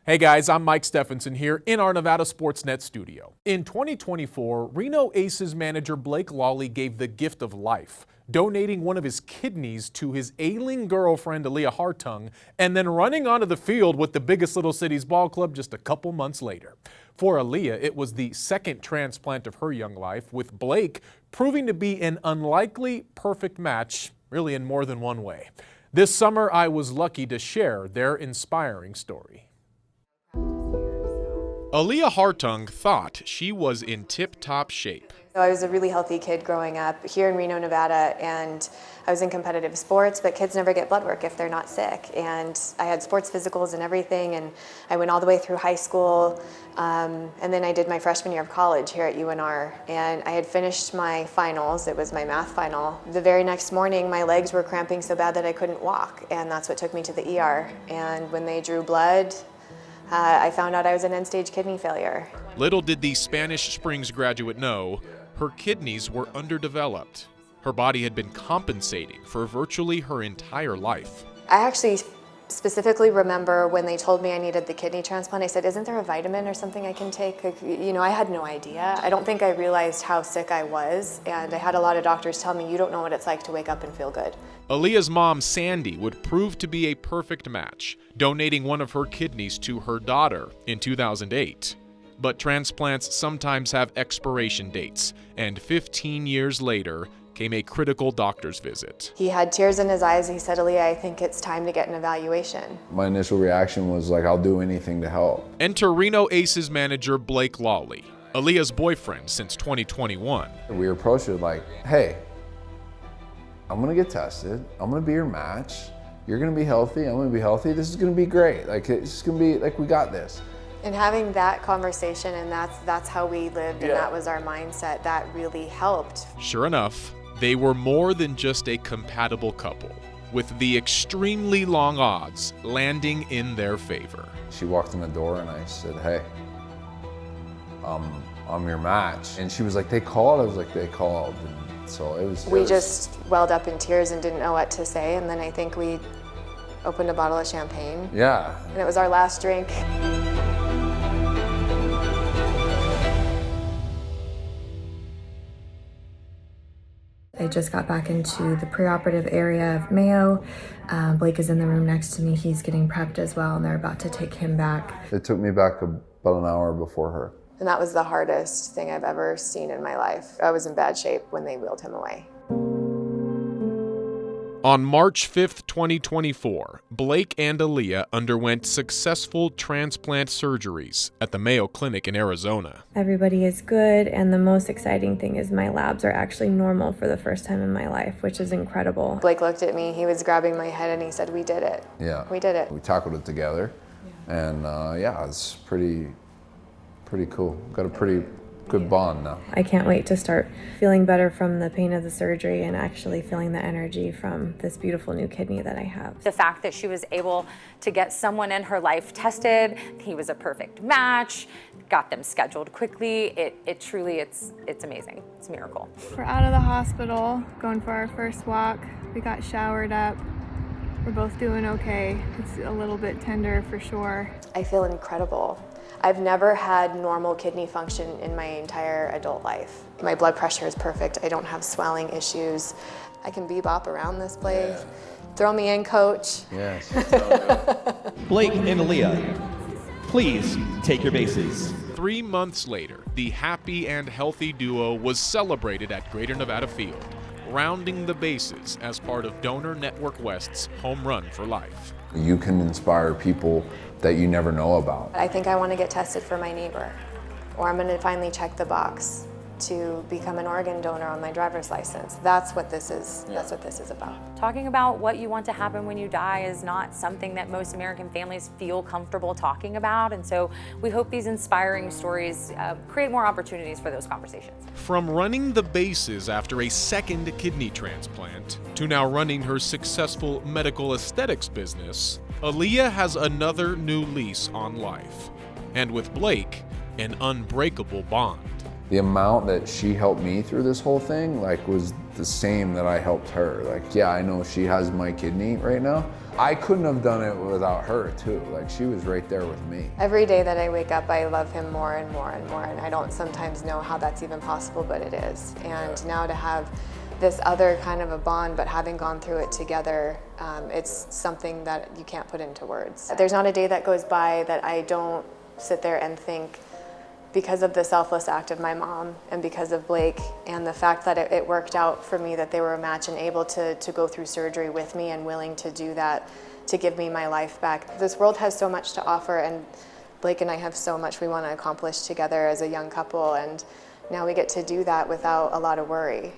Hey guys, I'm Mike Stephenson here in our Nevada Sportsnet studio. In 2024, Reno Aces manager Blake Lalli gave the gift of life, donating one of his kidneys to his ailing girlfriend Aaliyah Hartung, and then running onto the field with the Biggest Little Cities ball club just a couple months later. For Aaliyah, it was the second transplant of her young life, with Blake proving to be an unlikely perfect match, really in more than one way. This summer, I was lucky to share their inspiring story. Aaliyah Hartung thought she was in tip-top shape. I was a really healthy kid growing up here in Reno, Nevada, and I was in competitive sports, but kids never get blood work if they're not sick. And I had sports physicals and everything, and I went all the way through high school, and then I did my freshman year of college here at UNR, and I had finished my finals. It was my math final. The very next morning, my legs were cramping so bad that I couldn't walk, and that's what took me to the ER. And when they drew blood, I found out I was an end-stage kidney failure. Little did the Spanish Springs graduate know, her kidneys were underdeveloped. Her body had been compensating for virtually her entire life. I actually specifically remember when they told me I needed the kidney transplant, I said, isn't there a vitamin or something I can take? You know, I had no idea. I don't think I realized how sick I was, and I had a lot of doctors tell me, you don't know what it's like to wake up and feel good. Aaliyah's mom, Sandy, would prove to be a perfect match, donating one of her kidneys to her daughter in 2008. But transplants sometimes have expiration dates, and 15 years later came a critical doctor's visit. He had tears in his eyes. He said, Aaliyah, I think it's time to get an evaluation. My initial reaction was like, I'll do anything to help. Enter Reno Aces manager Blake Lalli, Aaliyah's boyfriend since 2021. We approached it like, hey, I'm gonna get tested. I'm gonna be your match. You're gonna be healthy. I'm gonna be healthy. This is gonna be great. Like, it's gonna be like, we got this. And having that conversation, and that's how we lived, and that was our mindset, that really helped. Sure enough, they were more than just a compatible couple, with the extremely long odds landing in their favor. She walked in the door and I said, hey, I'm your match. And she was like, they called? I was like, they called. And so it was. We just welled up in tears and didn't know what to say, and then I think we opened a bottle of champagne. Yeah. And it was our last drink. I just got back into the preoperative area of Mayo. Blake is in the room next to me. He's getting prepped as well, and they're about to take him back. It took me back about an hour before her. And that was the hardest thing I've ever seen in my life. I was in bad shape when they wheeled him away. On March 5th, 2024, Blake and Aaliyah underwent successful transplant surgeries at the Mayo Clinic in Arizona. Everybody is good, and the most exciting thing is my labs are actually normal for the first time in my life, which is incredible. Blake looked at me, he was grabbing my head, and he said, we did it. Yeah. We did it. We tackled it together, and yeah, it's pretty cool. Got a pretty good bond now. I can't wait to start feeling better from the pain of the surgery and actually feeling the energy from this beautiful new kidney that I have. The fact that she was able to get someone in her life tested, he was a perfect match, got them scheduled quickly, it truly, it's amazing. It's a miracle. We're out of the hospital, going for our first walk. We got showered up. We're both doing okay. It's a little bit tender for sure. I feel incredible. I've never had normal kidney function in my entire adult life. My blood pressure is perfect. I don't have swelling issues. I can bebop around this place. Yeah. Throw me in, coach. Yes. Blake and Aaliyah, please take your bases. 3 months later, the happy and healthy duo was celebrated at Greater Nevada Field, rounding the bases as part of Donor Network West's Home Run for Life. You can inspire people that you never know about. I think I want to get tested for my neighbor, or I'm going to finally check the box to become an organ donor on my driver's license. That's what this is. That's what this is about. Talking about what you want to happen when you die is not something that most American families feel comfortable talking about, and so we hope these inspiring stories create more opportunities for those conversations. From running the bases after a second kidney transplant to now running her successful medical aesthetics business, Aaliyah has another new lease on life, and with Blake, an unbreakable bond. The amount that she helped me through this whole thing, like, was the same that I helped her. Like, yeah, I know she has my kidney right now, I couldn't have done it without her too. Like, she was right there with me. Every day that I wake up, I love him more and more and more, and I don't sometimes know how that's even possible, but it is. And now to have this other kind of a bond, but having gone through it together, it's something that you can't put into words. There's not a day that goes by that I don't sit there and think, because of the selfless act of my mom and because of Blake and the fact that it worked out for me, that they were a match and able to go through surgery with me and willing to do that to give me my life back. This world has so much to offer, and Blake and I have so much we want to accomplish together as a young couple, and now we get to do that without a lot of worry.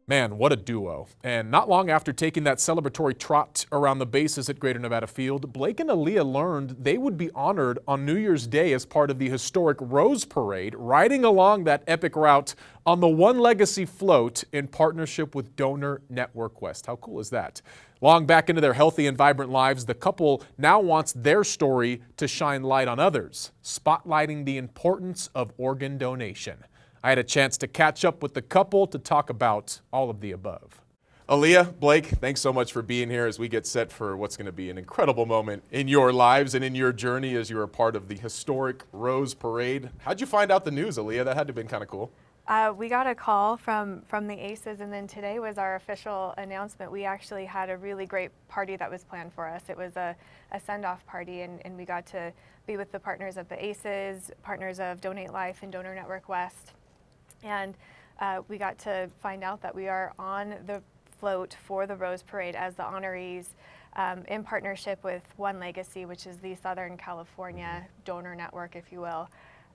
Man, what a duo. And not long after taking that celebratory trot around the bases at Greater Nevada Field, Blake and Aaliyah learned they would be honored on New Year's Day as part of the historic Rose Parade, riding along that epic route on the One Legacy float in partnership with Donor Network West. How cool is that? Long back into their healthy and vibrant lives, the couple now wants their story to shine light on others, spotlighting the importance of organ donation. I had a chance to catch up with the couple to talk about all of the above. Aaliyah, Blake, thanks so much for being here as we get set for what's going to be an incredible moment in your lives and in your journey as you're a part of the historic Rose Parade. How'd you find out the news, Aaliyah? That had to have been kind of cool. We got a call from the Aces, and then today was our official announcement. We actually had a really great party that was planned for us. It was a send-off party, and we got to be with the partners of the Aces, partners of Donate Life and Donor Network West. And we got to find out that we are on the float for the Rose Parade as the honorees in partnership with One Legacy, which is the Southern California donor network, if you will.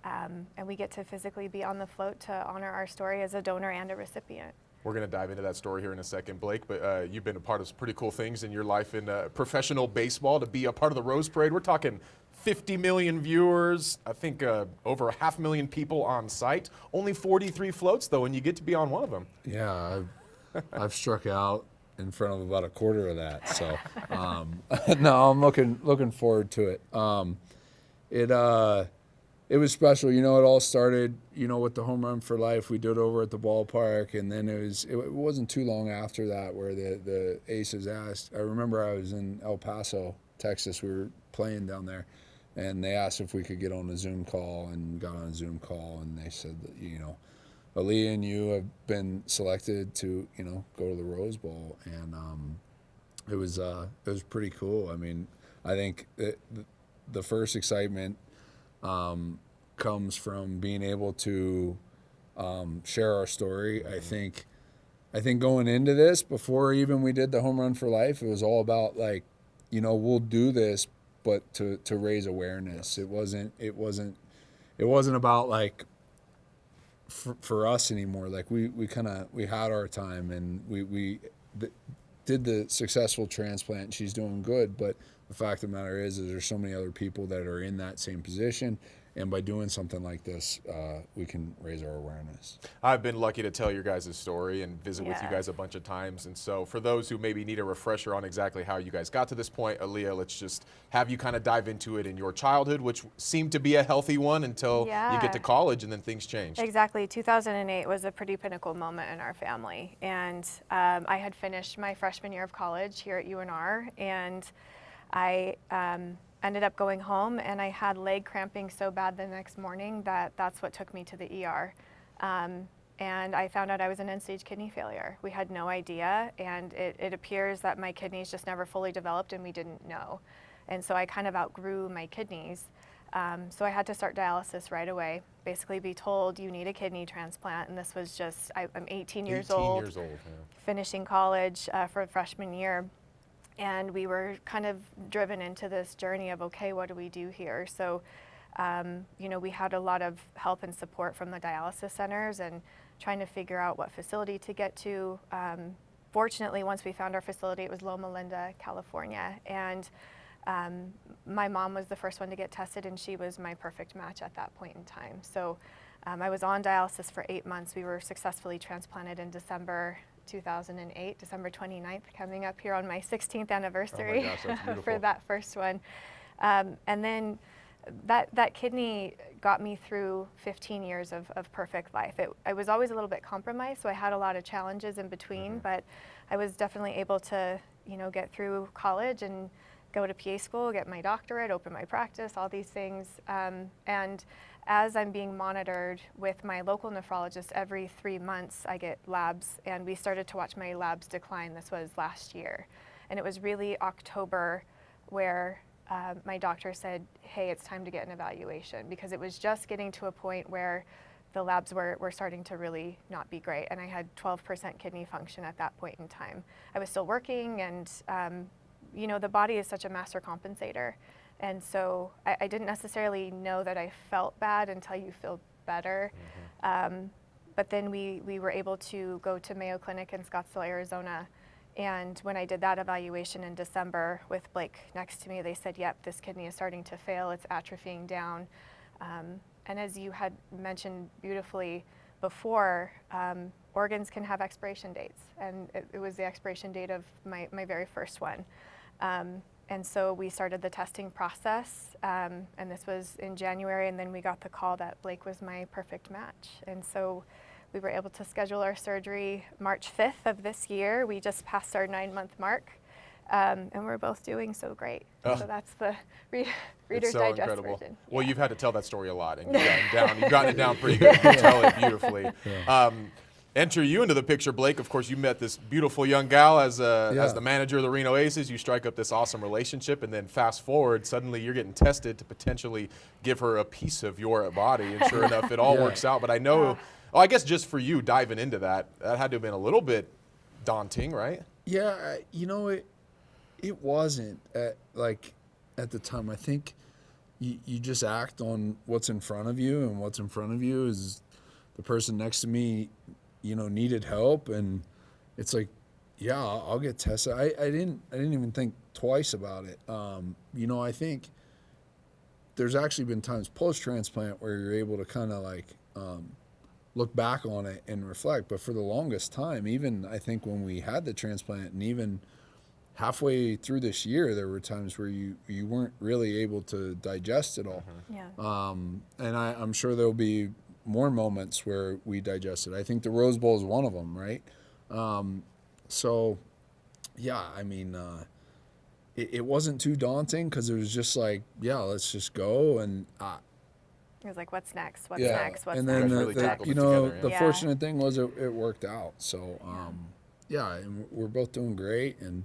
And we get to physically be on the float to honor our story as a donor and a recipient. We're going to dive into that story here in a second, Blake, but you've been a part of some pretty cool things in your life in professional baseball. To be a part of the Rose Parade, we're talking 50 million viewers, I think over 500,000 people on site. Only 43 floats, though, and you get to be on one of them. Yeah, I've struck out in front of about a quarter of that, so no, I'm looking forward to it. It was special. You know, it all started, you know, with the home run for life. We did it over at the ballpark, and then it wasn't too long after that where the Aces asked. I remember I was in El Paso, Texas. We were playing down there, and they asked if we could get on a Zoom call, and got on a Zoom call, and they said that, you know, Aaliyah and you have been selected to, you know, go to the Rose Bowl, and it was pretty cool. I mean, I think the first excitement comes from being able to share our story. I think going into this, before even we did the home run for life, it was all about, like, you know, we'll do this, but to raise awareness. It wasn't about, like, for us anymore. Like, we had our time, and we did the successful transplant. She's doing good, but the fact of the matter is there's so many other people that are in that same position, and by doing something like this, we can raise our awareness. I've been lucky to tell your guys' story and visit with you guys a bunch of times, and so for those who maybe need a refresher on exactly how you guys got to this point, Aaliyah, let's just have you kind of dive into it in your childhood, which seemed to be a healthy one until you get to college, and then things changed. Exactly. 2008 was a pretty pinnacle moment in our family, and I had finished my freshman year of college here at UNR, and I ended up going home, and I had leg cramping so bad the next morning that that's what took me to the ER. And I found out I was an end-stage kidney failure. We had no idea, and it appears that my kidneys just never fully developed, and we didn't know. And so I kind of outgrew my kidneys. So I had to start dialysis right away, basically be told you need a kidney transplant, and this was just, I'm 18 years old, finishing college for freshman year. And we were kind of driven into this journey of, okay, what do we do here? So, you know, we had a lot of help and support from the dialysis centers and trying to figure out what facility to get to. Fortunately, once we found our facility, it was Loma Linda, California. And my mom was the first one to get tested, and she was my perfect match at that point in time. So I was on dialysis for 8 months. We were successfully transplanted in December 2008, December 29th, coming up here on my 16th anniversary for that first one. And then that kidney got me through 15 years of perfect life. I was always a little bit compromised, so I had a lot of challenges in between, but I was definitely able to, get through college and go to PA school, get my doctorate, open my practice, all these things. And as I'm being monitored with my local nephrologist every 3 months, I get labs, and we started to watch my labs decline. This was last year. And it was really October where my doctor said, hey, it's time to get an evaluation, because it was just getting to a point where the labs were starting to really not be great. And I had 12% kidney function at that point in time. I was still working, and the body is such a master compensator. And so I didn't necessarily know that I felt bad until you feel better. But then we were able to go to Mayo Clinic in Scottsdale, Arizona. And when I did that evaluation in December with Blake next to me, they said, yep, this kidney is starting to fail. It's atrophying down. And as you had mentioned beautifully before, organs can have expiration dates. And it was the expiration date of my very first one. And so we started the testing process, and this was in January, and then we got the call that Blake was my perfect match. And so we were able to schedule our surgery March 5th of this year. We just passed our 9-month mark, and we're both doing so great. So that's the Reader's Digest incredible. version. Well, you've had to tell that story a lot, and you've gotten it down pretty good. You tell it beautifully. Enter you into the picture, Blake. Of course, you met this beautiful young gal as the manager of the Reno Aces. You strike up this awesome relationship, and then fast forward, suddenly you're getting tested to potentially give her a piece of your body. And sure enough, it all works out. But I know, I guess just for you diving into that had to have been a little bit daunting, right? Yeah, it wasn't at the time. I think you just act on what's in front of you, and what's in front of you is the person next to me needed help, and it's like, yeah, I'll get tested. I didn't even think twice about it. I think there's actually been times post-transplant where you're able to kind of look back on it and reflect. But for the longest time, even I think when we had the transplant, and even halfway through this year, there were times where you weren't really able to digest it all. And I'm sure there'll be more moments where we digest it. I think the Rose Bowl is one of them, right? So, yeah, I mean, it wasn't too daunting, because it was just like, yeah, let's just go. And It was like, what's next? What's next? What's and next? then Really tackled it the together, fortunate thing was it worked out. So, and we're both doing great. And,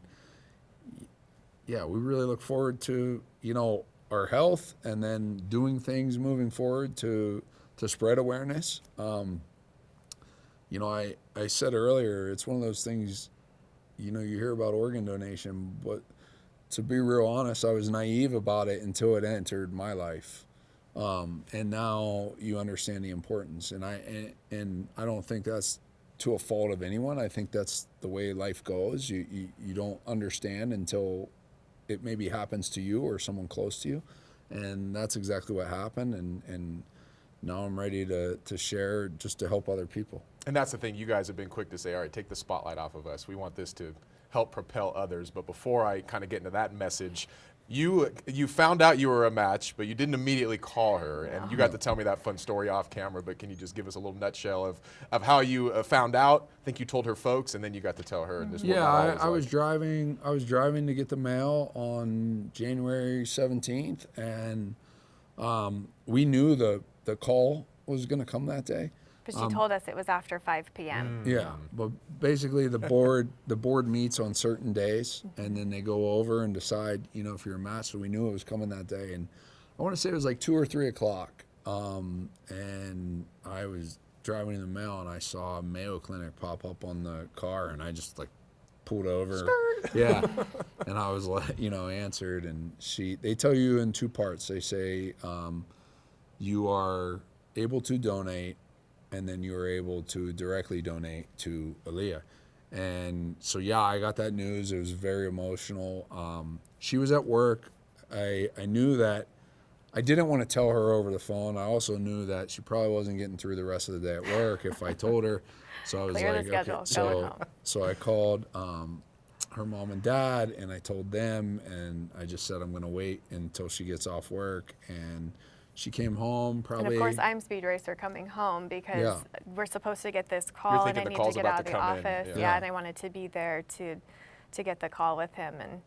yeah, we really look forward to, our health, and then doing things moving forward to spread awareness. I said earlier, it's one of those things, you hear about organ donation, but to be real honest, I was naive about it until it entered my life. And now you understand the importance. And I don't think that's to a fault of anyone. I think that's the way life goes. You don't understand until it maybe happens to you or someone close to you. And that's exactly what happened. And now I'm ready to share, just to help other people. And that's the thing. You guys have been quick to say, all right, take the spotlight off of us. We want this to help propel others. But before I kind of get into that message, you found out you were a match, but you didn't immediately call her. And you got to tell me that fun story off camera, but can you just give us a little nutshell of how you found out? I think you told her folks, and then you got to tell her. And just I was driving to get the mail on January 17th, and we knew the call was going to come that day. But she told us it was after 5 p.m. Yeah, but basically the board meets on certain days, and then they go over and decide, if you're a match. So we knew it was coming that day, and I want to say it was like 2 or 3 o'clock. And I was driving in the mail, and I saw Mayo Clinic pop up on the car, and I just pulled over. Yeah, and I was answered, and they tell you in 2 parts. They say you are able to donate, and then you were able to directly donate to Aaliyah. And so, yeah, I got that news. It was very emotional. She was at work. I knew that I didn't want to tell her over the phone. I also knew that she probably wasn't getting through the rest of the day at work if I told her. So I was Clear the like, schedule, okay. going home. So I called her mom and dad, and I told them, and I just said I'm going to wait until she gets off work. And She came home probably. And of course, I'm Speed Racer coming home because we're supposed to get this call, and I thinking the need call's to get about out of to the come in. office. Yeah. And I wanted to be there to get the call with him. And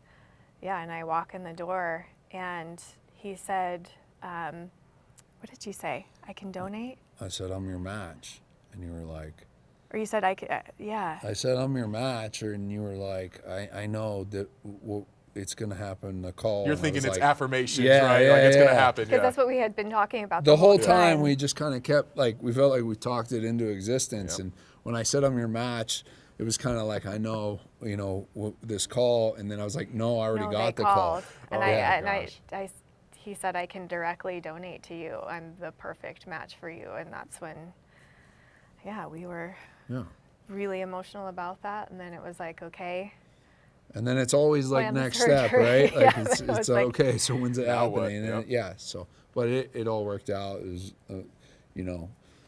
and I walk in the door, and he said, "What did you say? I can donate?" I said, "I'm your match," and you were like. Or you said, "I could." Yeah. I said, "I'm your match," and you were like, "I know that it's going to happen." The call. You're and I thinking was it's like, affirmations, Yeah, right? yeah, Like it's going to yeah. happen. Because Yeah. that's what we had been talking about the whole time. We just kind of kept we felt like we talked it into existence. Yep. And when I said I'm your match, it was kind of like, I know, this call. And then I was like, no, I already No, got they the call. called, and gosh. he said, "I can directly donate to you. I'm the perfect match for you." And that's when, we were really emotional about that. And then it was like, okay. And then it's always like Plan the next step, surgery. right? Like Yeah, it's it was like, okay. So when's it Now what? happening? And Yep. so, but it all worked out. It was,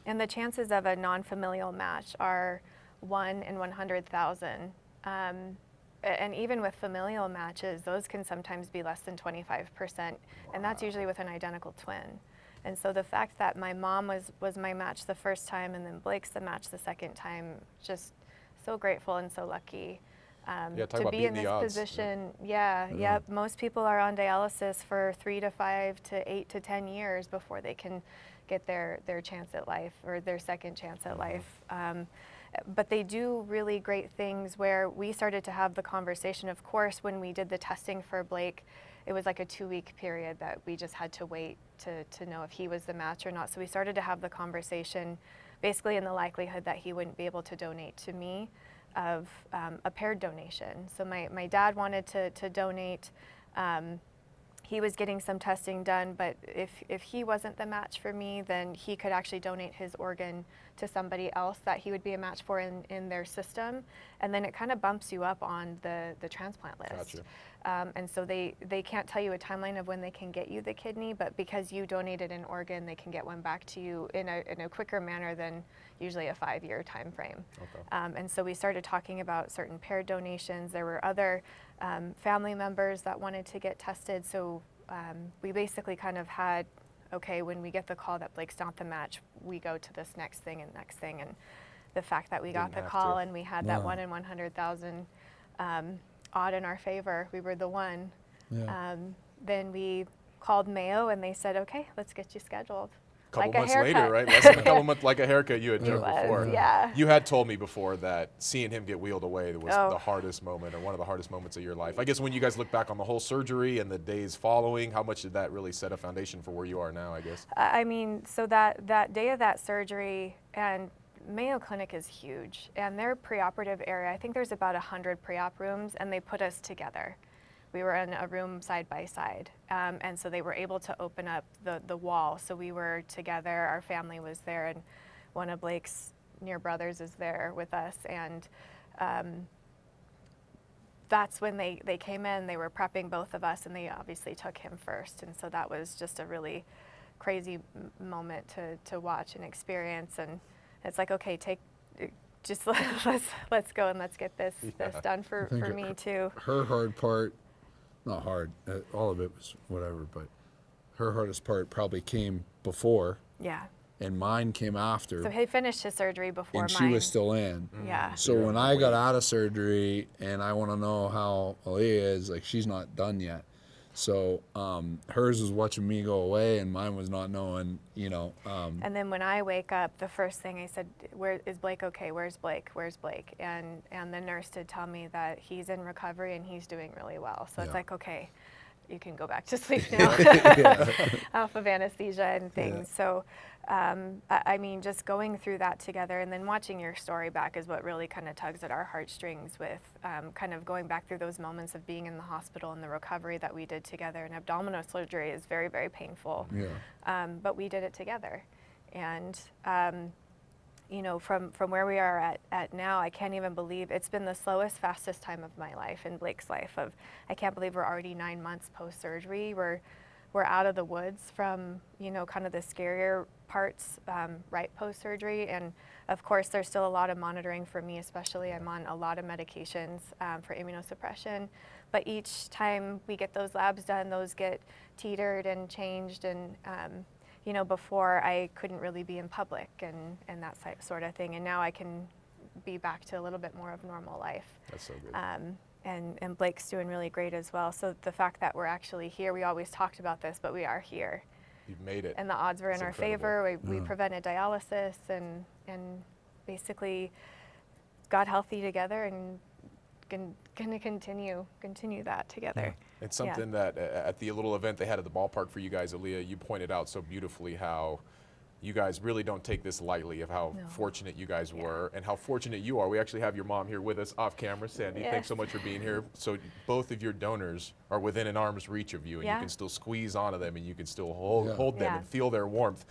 And the chances of a non-familial match are 1 in 100,000. And even with familial matches, those can sometimes be less than 25%, and that's usually with an identical twin. And so the fact that my mom was my match the first time, and then Blake's the match the second time, just so grateful and so lucky talk to about be beating in the this odds. position. Yep. Most people are on dialysis for 3 to 5 to 8 to 10 years before they can get their chance at life, or their second chance at life. But they do really great things where we started to have the conversation. Of course, when we did the testing for Blake, it was like a 2-week period that we just had to wait to know if he was the match or not. So we started to have the conversation basically in the likelihood that he wouldn't be able to donate to me of a paired donation. So my dad wanted to donate. He was getting some testing done, but if he wasn't the match for me, then he could actually donate his organ to somebody else that he would be a match for in their system, and then it kind of bumps you up on the transplant list. Gotcha. And so they can't tell you a timeline of when they can get you the kidney, but because you donated an organ, they can get one back to you in a quicker manner than usually a 5-year time frame. Okay. And so we started talking about certain paired donations. There were other family members that wanted to get tested, so we basically kind of had, okay, when we get the call that Blake's not the match, we go to this next thing. And the fact that we got the Didn't have call to. and we had that 1 in 100,000 odd in our favor, we were the one. Yeah. Then we called Mayo and they said, okay, let's get you scheduled. Couple Like a months later, haircut. right? Less than a couple months, like a haircut. You had joked was, before. yeah. You had told me before that seeing him get wheeled away was Oh. the hardest moment, or one of the hardest moments of your life. I guess when you guys look back on the whole surgery and the days following, how much did that really set a foundation for where you are now? I guess. I mean, so that day of that surgery, and Mayo Clinic is huge, and their preoperative area, I think there's about 100 pre-op rooms, and they put us together. We were in a room side by side, and so they were able to open up the wall, so we were together, our family was there, and one of Blake's near brothers is there with us, and that's when they came in. They were prepping both of us, and they obviously took him first, and so that was just a really crazy moment to watch and experience. And it's like, okay, let's go and let's get this done for me too. Her hard part, not hard, all of it was whatever, but her hardest part probably came before, Yeah. and mine came after, So he finished his surgery before and mine. she was still in. Yeah. So when I got out of surgery and I want to know how Aaliyah is, like, she's not done yet. So hers was watching me go away, and mine was not knowing, And then when I wake up, the first thing I said, "Where is Blake? Okay, where's Blake? Where's Blake?" And the nurse did tell me that he's in recovery and he's doing really well. So it's Yeah. like, okay, you can go back to sleep now, off of anesthesia and things. Yeah. So, I mean, just going through that together and then watching your story back is what really kind of tugs at our heartstrings with kind of going back through those moments of being in the hospital and the recovery that we did together. And abdominal surgery is very, very painful, but we did it together. And from where we are at now, I can't even believe it's been the slowest, fastest time of my life and Blake's life. I can't believe we're already 9 months post-surgery. We're out of the woods from, kind of the scarier parts right post-surgery. And of course, there's still a lot of monitoring for me, especially. I'm on a lot of medications for immunosuppression. But each time we get those labs done, those get teetered and changed. And you know, before I couldn't really be in public and that sort of thing. And now I can be back to a little bit more of normal life. That's so good. And Blake's doing really great as well. So the fact that we're actually here, we always talked about this, but we are here. You've made it. And the odds were in our favor. We prevented dialysis and basically got healthy together and going to continue that together. It's something that at the little event they had at the ballpark for you guys, Aaliyah, you pointed out so beautifully how you guys really don't take this lightly, of how fortunate you guys were and how fortunate you are. We actually have your mom here with us off camera. Sandy, thanks so much for being here. So both of your donors are within an arm's reach of you, and you can still squeeze onto them, and you can still hold them and feel their warmth.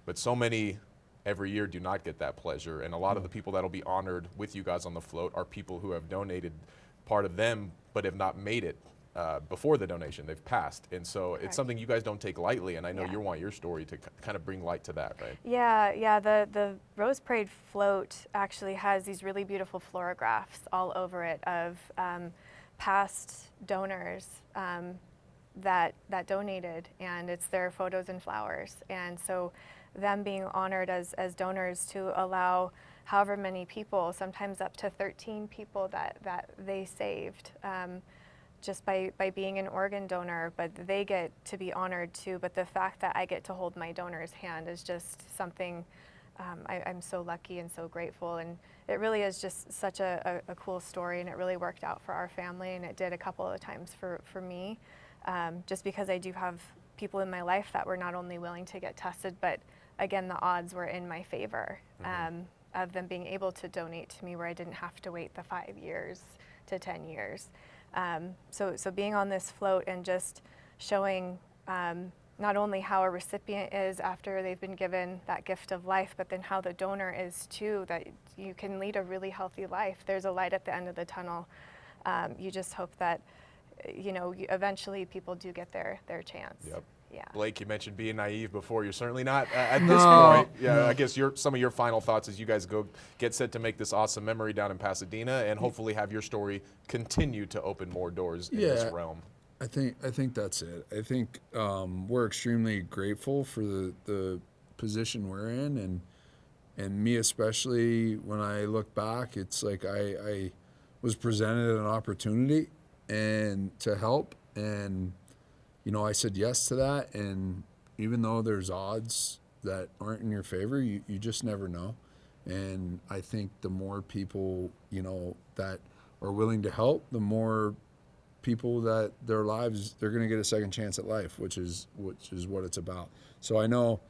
But so many every year do not get that pleasure, and a lot of the people that'll be honored with you guys on the float are people who have donated part of them but have not made it before the donation. They've passed, and so it's something you guys don't take lightly, and I know you want your story to kind of bring light to that, right? Yeah, the Rose Parade float actually has these really beautiful floragraphs all over it of past donors that donated, and it's their photos and flowers. And so them being honored as donors to allow however many people, sometimes up to 13 people that they saved, just by being an organ donor, but they get to be honored too. But the fact that I get to hold my donor's hand is just something I'm so lucky and so grateful. And it really is just such a cool story, and it really worked out for our family, and it did a couple of times for me, just because I do have people in my life that were not only willing to get tested, but again, the odds were in my favor of them being able to donate to me, where I didn't have to wait the 5 years to 10 years. So being on this float and just showing not only how a recipient is after they've been given that gift of life, but then how the donor is too, that you can lead a really healthy life. There's a light at the end of the tunnel. You just hope that, you know, eventually people do get their chance. Yep. Yeah. Blake, you mentioned being naive before. You're certainly not at this point. Yeah, I guess some of your final thoughts as you guys go get set to make this awesome memory down in Pasadena, and hopefully have your story continue to open more doors in this realm. I think that's it. I think we're extremely grateful for the position we're in, and me especially. When I look back, it's like I was presented an opportunity and to help, and you know, I said yes to that. And even though there's odds that aren't in your favor, you just never know. And I think the more people, you know, that are willing to help, the more people that their lives, they're going to get a second chance at life, which is what it's about. So I know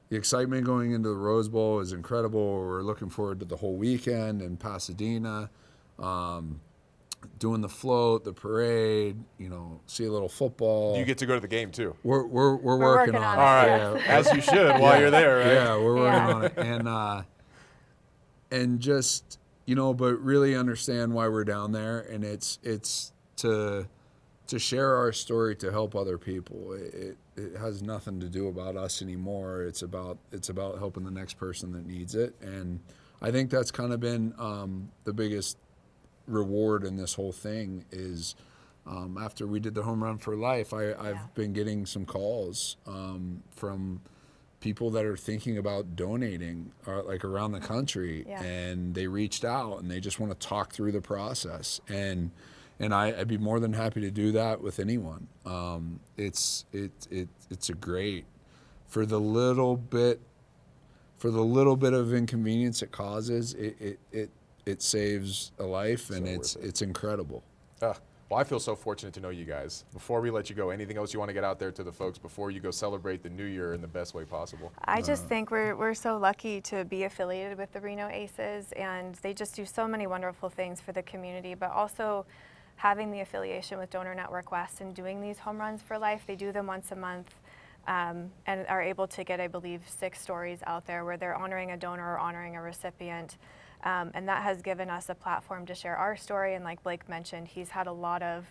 the excitement going into the Rose Bowl is incredible. We're looking forward to the whole weekend in Pasadena. Doing the float, the parade, you know, see a little football. You get to go to the game too. We're working on it. All right, yeah. as you should while you're there, right? Yeah, we're working on it, and just, you know, but really understand why we're down there, and it's to share our story to help other people. It has nothing to do about us anymore. It's about helping the next person that needs it, and I think that's kind of been the biggest reward in this whole thing is after we did the Home Run for Life, I've been getting some calls from people that are thinking about donating like around the country, and they reached out and they just want to talk through the process, and I'd be more than happy to do that with anyone. It's a great, for the little bit of inconvenience it causes, it saves a life, and it's incredible. Well, I feel so fortunate to know you guys. Before we let you go, anything else you want to get out there to the folks before you go celebrate the new year in the best way possible? I just think we're so lucky to be affiliated with the Reno Aces, and they just do so many wonderful things for the community, but also having the affiliation with Donor Network West and doing these Home Runs for Life. They do them once a month. And are able to get, I believe, 6 stories out there where they're honoring a donor or honoring a recipient. And that has given us a platform to share our story. And like Blake mentioned, he's had a lot of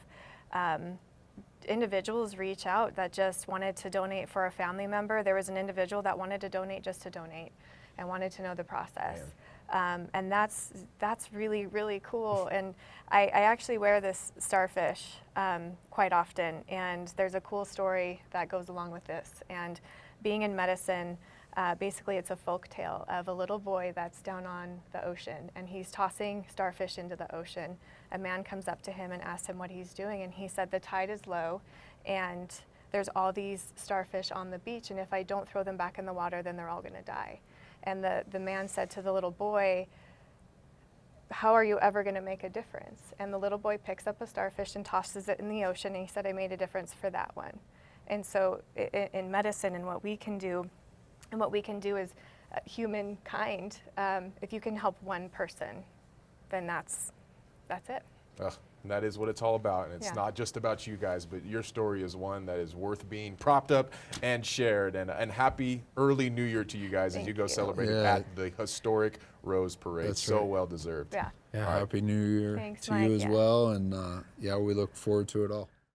individuals reach out that just wanted to donate for a family member. There was an individual that wanted to donate just to donate and wanted to know the process. And that's really, really cool. And I actually wear this starfish quite often, and there's a cool story that goes along with this. And being in medicine, basically it's a folk tale of a little boy that's down on the ocean, and he's tossing starfish into the ocean. A man comes up to him and asks him what he's doing, and he said, the tide is low, and there's all these starfish on the beach, and if I don't throw them back in the water, then they're all gonna die. And the man said to the little boy, how are you ever gonna make a difference? And the little boy picks up a starfish and tosses it in the ocean, and he said, I made a difference for that one. And so in medicine, and what we can do is humankind, if you can help one person, then that's it. And that is what it's all about. And it's not just about you guys, but your story is one that is worth being propped up and shared. And happy early New Year to you guys as you go celebrate at the historic Rose Parade. That's so right. well deserved. Yeah. Yeah, Happy New Year Thanks, to Mike, you as yeah. well. And we look forward to it all.